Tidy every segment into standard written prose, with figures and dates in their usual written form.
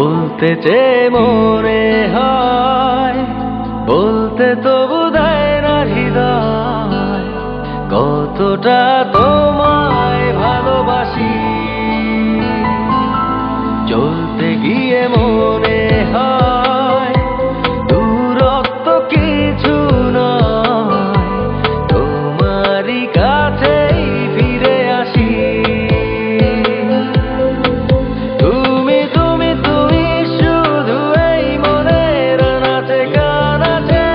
বলতে চেয়ে মনে হয়, বলতে তবু দেয় না হৃদয়, কতটা তোমায় ভালোবাসি। চলতে গিয়ে মনে হয় দূরত্ব কিছু নয়, তোমারই কাছেই ফিরে আসি। তুমি তুমি তুমি শুধু এই মনের নাচে গানাচে,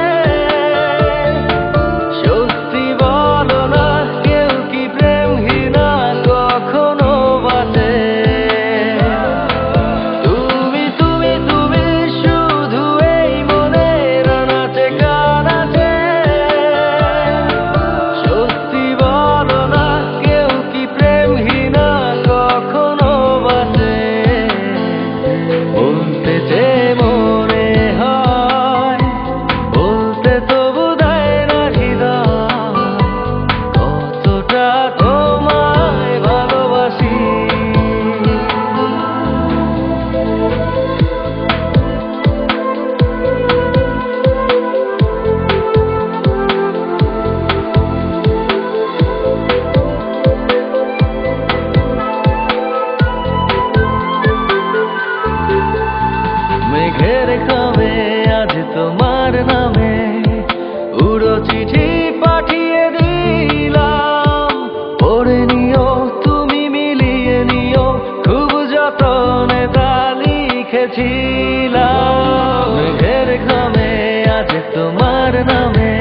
সত্যি বলো না কেউ কি প্রেমহীনা কখনো বাঁচে। তুমি তুমি তুমি শুধু এই মনের নাচে গানাচে, সত্যি বলো না কেউ কি প্রেমহীনা কখনো বাঁচে। বলতে চেয়ে মনে হয়, বলতে তবু দেয় না হৃদয়, কতটা তোমায় ভালোবাসি। মেঘের খামে আজ তোমার নামে উড়ো চিঠি পাঠিয়ে দিলাম, পড়ে নিও তুমি মিলিয়ে নিও, খুব যতনে তা লিখেছিলাম। মেঘের খামে আজ তোমার নামে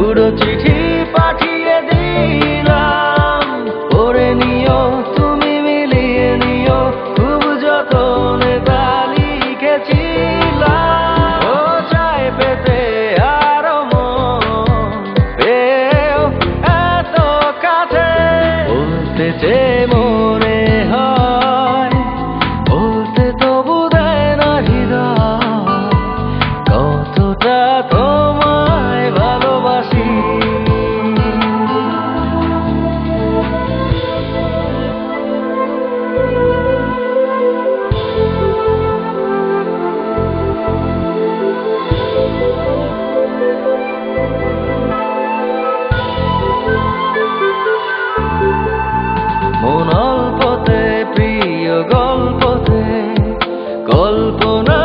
উড়ো চিঠি পাঠিয়ে দিলাম, পড়ে নিও তুমি মিলিয়ে নিও, খুব যতনে তা লিখেছিলাম। ও চাই পেতে আরো মন পেও এত কাছে, বলতে চেয়ে মনে হয়, বলতে তবু দেয় না হৃদয়, কতটা তোমায় ভালোবাসি। মন অল্পতে প্রিয় গল্পতে, কল্পনা